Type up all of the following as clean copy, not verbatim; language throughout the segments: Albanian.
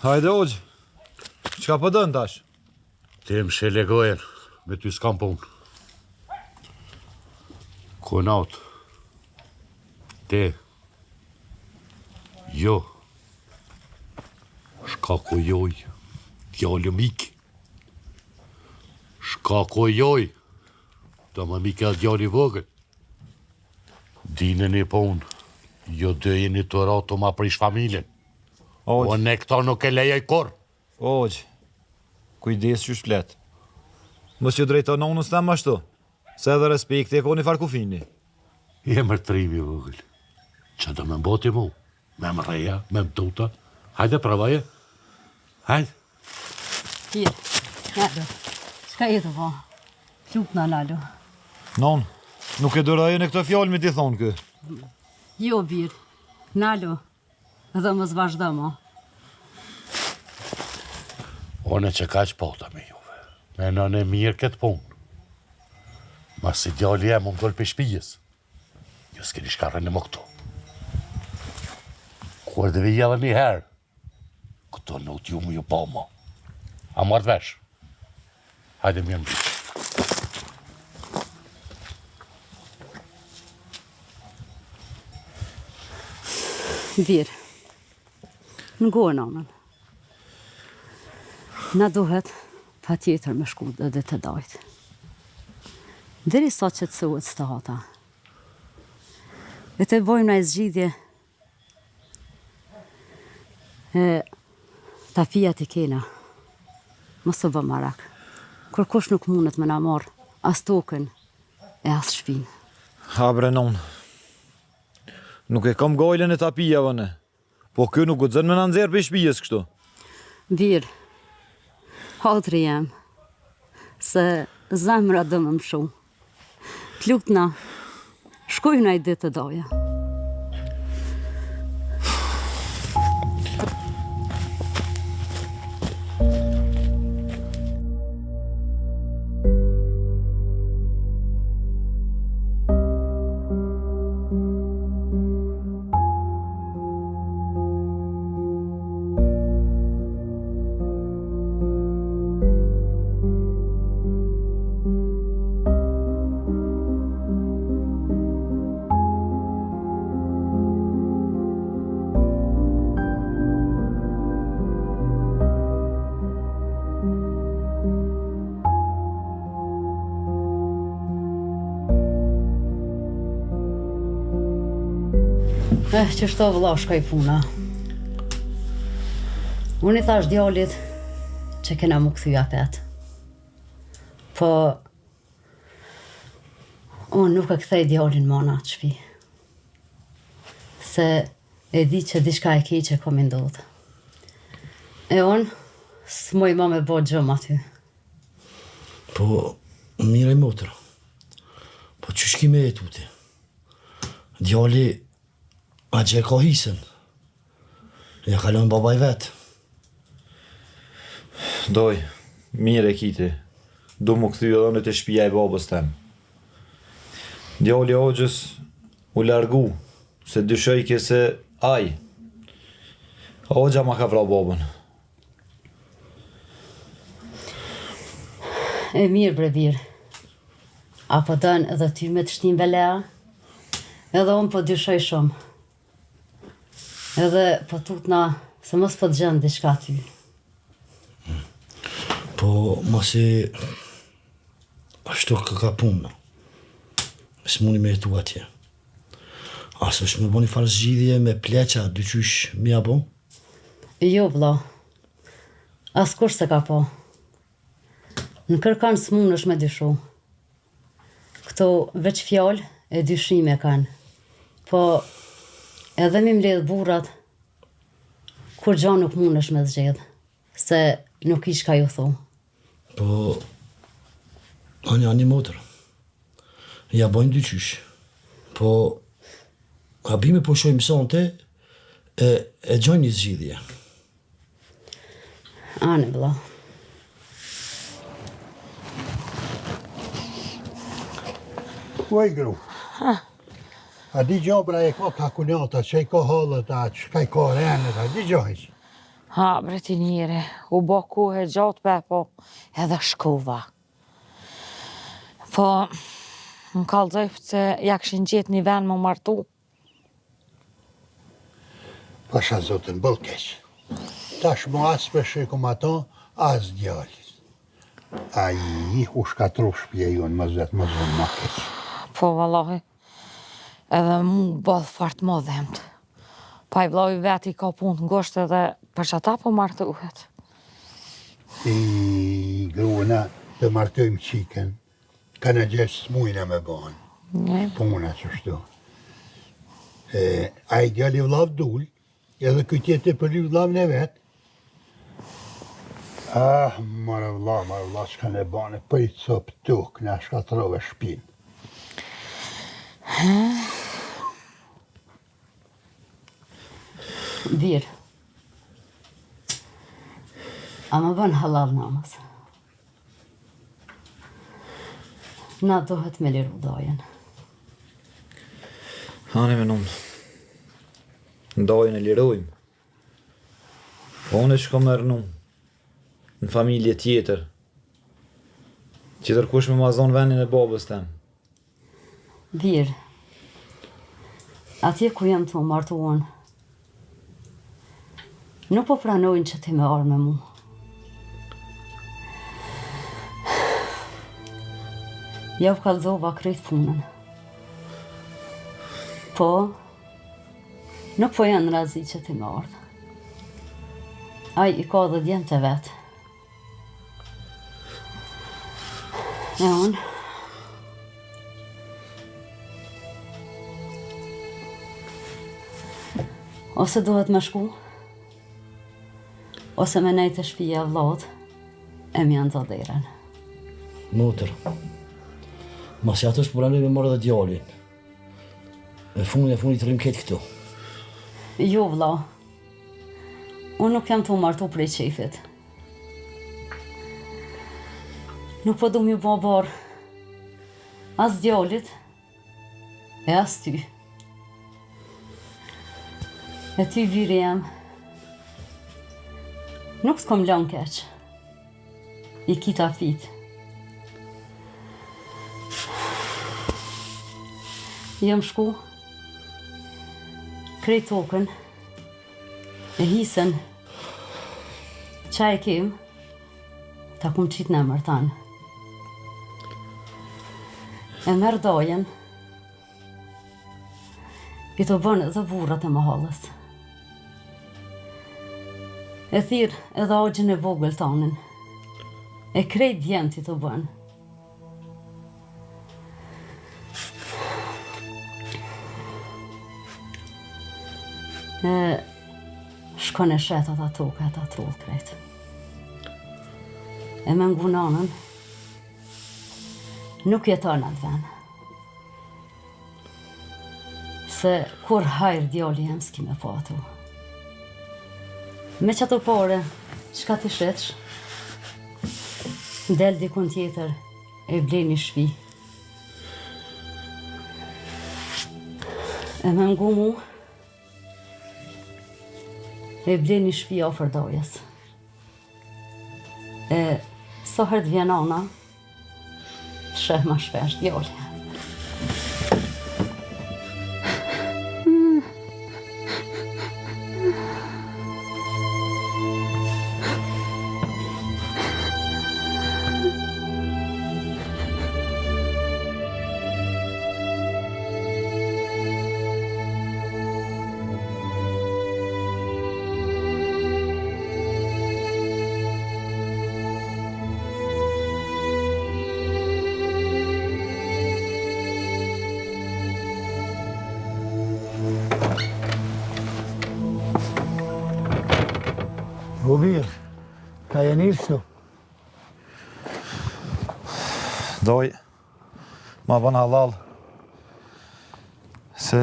Hajde, Hoxh. Qka po dën tash? Ti më shele gojen, me ty s'kam punë. Konaut. Ti. Jo. Shkako joj. Fjallë mik. Shkako joj. Do më mik e djali vogël. Dinën i punë. Jo dëjeni të rato ma prish familjen. Hoxh, O ne këta nuk e lejaj kur. Hoxh. Kujdes që shflet. Mos që drejto nonës të më ashtu. Se edhe respekti e koni farkufini. Je mërtrimi vogël. Që do me mboti mu? Me më reja, me më tuta. Hajde pravaje. Hajde. Tjerë, nalo, s'ka jetë po? Quk në nalo. Non, nuk e dërajën e këtë fjallë me ti thonë kë. Jo, birë, nalo, edhe më zvazhdo mo. One që ka që pota me juve. Me nën e mirë këtë punë. Mas si djali e më ngol për shpijes. Jo s'keni shkarën e më këtu. Kur dhe vijë edhe një herë, këto në t'ju më ju pa mo. A marrë vesh? Hajde mirë më. Birë, në goë nëmën. Na duhet pa tjetër me shku dhe të dajtë. Dheri sa që të suhet së të hata. E të bojmë në e zgjidhje e tapijat i kena. Mos të bë marak. Kërkush nuk mundet me na marë as tokën e as shpinë. Ha bre non. Nuk e kam gajlen e tapijave ne. Po kë nuk guxon me na nxerr për shpijes kështu. Birë, hatri jam, se zemra dëmë më shumë. T'lutna, shkojna i ditë të doja. Që shto vëlla shkoj puna. Unë i thash djallit që kena mu këthy apet. Po, unë nuk e kthej djallin mana atë shpi. Se e di që diçka e keqe kom i ndodhë. E unë, s'moj ma me bo gjëm aty. Po, mire motër. Po që shkime e tuti? Djalli a që e ka hisën. Ja kalon babaj vetë. Doj, mire kiti. Du mu këthy edhe në të shpija e babës tem. Djalli Hoxhës u largu, se dyshoj ke se aj. Hoxha ma ka vra babën. E mirë bre birë. Apo dënë edhe ty me të shtim belea, edhe unë po dyshoj shumë. Edhe po tutna se mos po të gjënë diçka ty. Po, masi ashtu ka punë. S'muni me jetu atje. Asë është me bo një farë zgjidhje me pleqa, dyqysh mi a bo? Jo, vlla. As kur se ka po. Në kërkan s'mun është me dyshu. Këto veç fjallë e dyshime kanë. Po, edhe mi mledh burrat, kur gja nuk mun është me zgjedh, se nuk ish ka ju thu. Po, ani motër. Ja bojnë dyqysh. Po, abime po shojmë sonte, e gjojnë një zgjidhje. Ane, vlla. Oj, gru. A di gjobra e ka kakunjata, që i ka halët, që ka i ka renët, a di gjojsh. Ha, breti njeri, u bo kohë e gjatë pe, po edhe shkova. Po, më kallëzoj se ja këshin gjetë një vend më martu. Pasha zotën bëllkeq. Tash mu as për shikum ato, as djalis. A i u shkatru shpje jonë më zetë më zonë ma keq. Po, vallahi, edhe mu bëllë fart më dhemët. Pa i vloj veti ka punë ngosht edhe për që ata po martuhet. I gruana të martojmë qiken, ka në gjesë smujna me banë. Një, Puna që shtu. A i djali vllav dull, edhe këtjete për një vllav në vetë. Ah, marë vllav, që ka në bane, për i copë tuk, në shkatrove shpinë. Birë. A më bën halal namaz. Na dohet me liru dojen. Hani me nëmë. Ndajën e lirojmë. Po unë e shko mërë në familje tjetër. Qitër kush me mazon venin e babës tem. Birë. Atje ku jam të martuan. Nuk po pranojnë që ti me arë me mu. Ja u kallëzova krejt punën. Po, nuk po janë razi që ti me ardhë. Ai i ka dhe djemë të vetë. E unë, ose duhet me shku, ose me nejtë shpija vllot, e mi janë të dheren. Motër, mas ato shpëranoj me marrë dhe djalin. E fundit rrim ketë këtu. Jo, vlla. Unë nuk jam të martu prej qefit. Nuk po du m'ju bo barë. As djalit, e as ty. E ty viri jam. Nuk t'kom lanë keq. I kita fit. Jam shku. Krejt tokën. E hisën. Qa e kem. Ta kum qit në emër tanë. E merë dojen. I të bënë edhe burrat e mahallës. E thirë edhe agjën e vogël tanën. E krejt djemë ti të bënë. E shkon e shetat ato ka ata trull krejt. E me ngu nanën, nuk jeton atë ven. Se kur hajrë djali jem s'ki me po ato. Me qato pare, qka ti shetsh, del dikun tjetër, e ble një shpi. E me ngu mu, e ble një shpi ofër dojes. E sa herë të vjen ana, sheh ma shpesh djali. Gobir, ka e njërë shtu? Doj, ma bën halal, se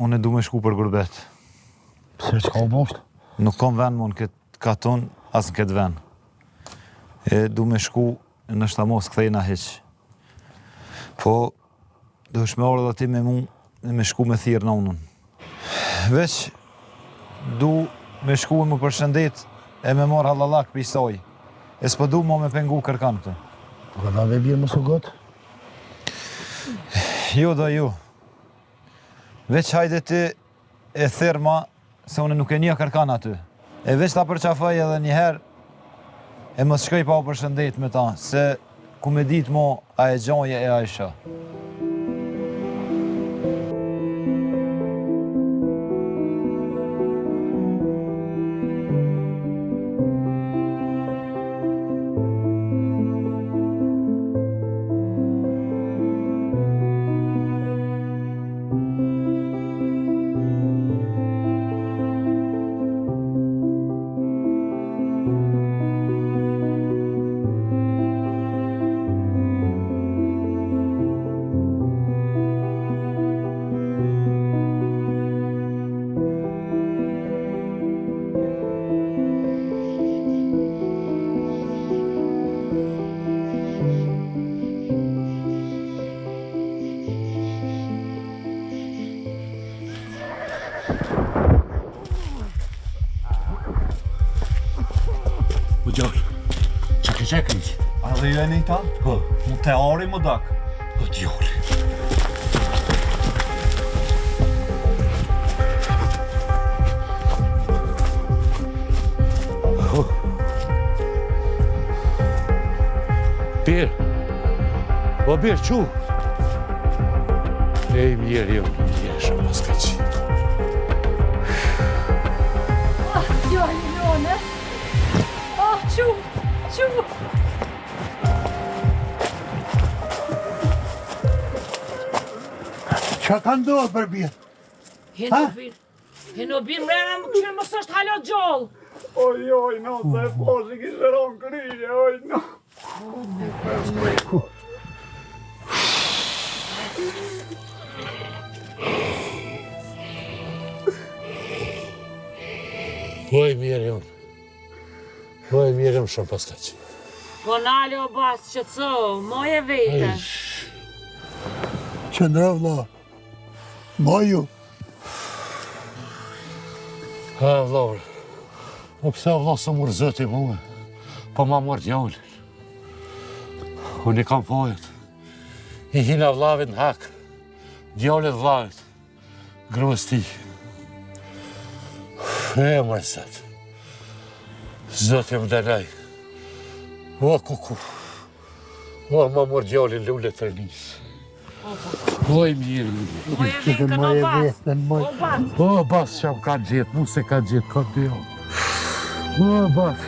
unë e du me shku për gurbet. Pse që ka u boshtë? Nuk kom ven më në këtë katon, as në këtë ven. E du me shku, nështë ta mos këthejna heq. Po, do shme orë dhe ti me mu, me shku me thirë në unën. Veç, du me shku e më përshëndet e me mor hallalak për i soj. E s'po du mo me pengu kërkan këtë. Po ka dhave bjerë më së gotë? Ju do ju. Veç hajde ti e thirma se unë nuk e një kërkan aty. E veç ta përqafaj edhe njëherë e mos shkoj pa u përshëndet me ta, se ku me dit mo a e gjaje e a e shë. O gjallë, që ke qekri? A dhe ju e një ta? Po, Mu te ari më dak. o gjallë. Bir. O bir çu. Ey bir yok. Yaşamaz kaç. Djali Jones. Çu. Qa ka ndodhë për bjerë? Hinobir mrena më këshirë mësë është hala gjallë. Oj, no, se po që kishtë ronë kërije, oj, no. Oj mirë jonë. Oj mirë më shumë pas kaç. Po nale o basë që co, moje vete. Qëndra vla. Moju. Ha vlorë. O kësa vla së mërë zëti muë. Po ma mërë djallë. Unë i kam pojet. I hina vlavit në hak. Djallet vlavit. Gruës ti. E mërë sëtë. Zëti më denaj. O kuku. O ma mërë djallin lullet të rënisë. Oj mirë. Moje vete në basë. O basë. O, bas që më kanë gjithë, mu se kanë gjithë, kanë dy. O, bas.